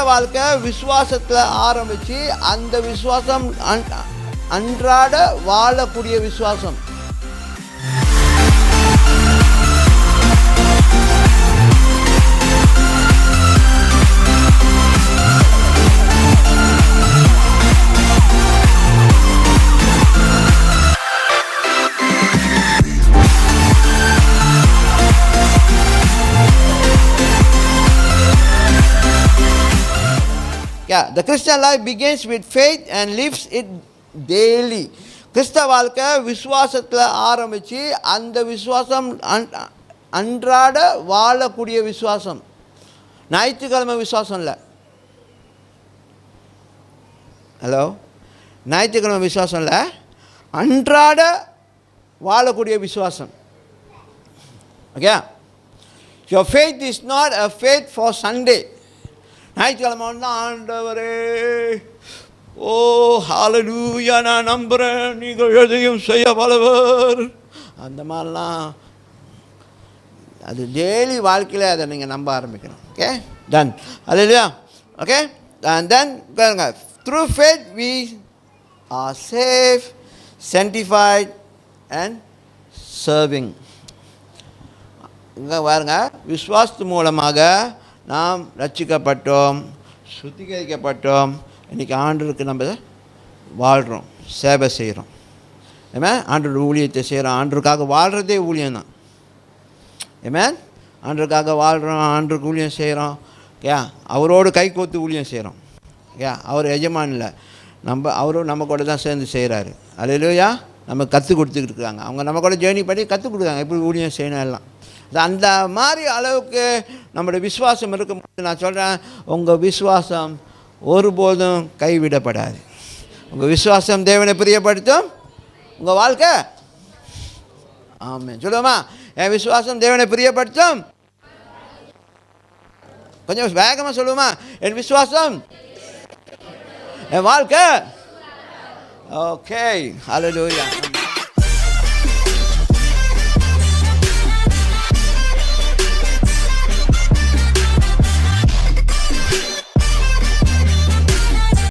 வாழ்க்கை விசுவாசத்தில் ஆரம்பித்து அந்த விசுவாசம் அன்றாட வாழக்கூடிய விசுவாசம். The Christian life begins with faith and lives it daily. கிறிஸ்தவ வாழ்க்கை விசுவாசத்தில் ஆரம்பித்து அந்த விசுவாசம் அன்றாட வாழக்கூடிய விசுவாசம். ஞாயிற்றுக்கிழமை விசுவாசம் இல்லை. ஹலோ, ஞாயிற்றுக்கிழமை விசுவாசம் இல்லை, அன்றாட வாழக்கூடிய விசுவாசம். Okay, your faith is not a faith for Sunday. ஞாயிற்றுக்கிழமை தான் ஆண்டவரே, ஓ ஹல்லேலூயா, நான் நம்புகிறேன் நீங்கள் எதையும் செய்ய வல்லவர், அந்த மாதிரிலாம் அது டெய்லி வாழ்க்கையில் அதை நீங்கள் நம்ப ஆரம்பிக்கணும். Okay, done. Hallelujah. Okay, and then through faith we are saved, sanctified and serving. இங்கே பாருங்க, விசுவாசத்து மூலமாக நாம் ரட்சிக்கப்பட்டோம், சுத்திகரிக்கப்பட்டோம். இன்றைக்கி ஆண்டவருக்கு நம்ம வாழ்கிறோம், சேவை செய்கிறோம். ஏமே ஆண்டவர் ஊழியத்தை செய்கிறோம். ஆண்டவருக்காக வாழ்கிறதே ஊழியம் தான். ஏமே ஆண்டவருக்காக வாழ்கிறோம், ஆண்டவருக்கு ஊழியம் செய்கிறோம். அவரோடு கை கோத்து ஊழியம் செய்கிறோம். அவர் எஜமான் இல்லை, அவரும் நம்ம கூட தான் சேர்ந்து செய்கிறாரு. அல்லேலூயா. நம்ம கற்றுக் கொடுத்துக்கிட்டு இருக்காங்க. அவங்க நம்ம கூட ஜேர்னி பண்ணி கற்றுக் கொடுக்காங்க எப்படி ஊழியம் செய்யணும் எல்லாம். அந்த மாதிரி அளவுக்கு நம்மளுடைய விசுவாசம் இருக்கும்போது நான் சொல்கிறேன், உங்கள் விசுவாசம் ஒருபோதும் கைவிடப்படாது. உங்கள் விசுவாசம் தேவனை பிரியப்படுத்தும் உங்கள் வாழ்க்கை. ஆமென். சொல்லுவோமா, என் விசுவாசம் தேவனை பிரியப்படுத்தும். கொஞ்சம் வேகமாக சொல்லுவோமா, என் விசுவாசம் என் வாழ்க்கை. ஓகே, ஹல்லேலூயா.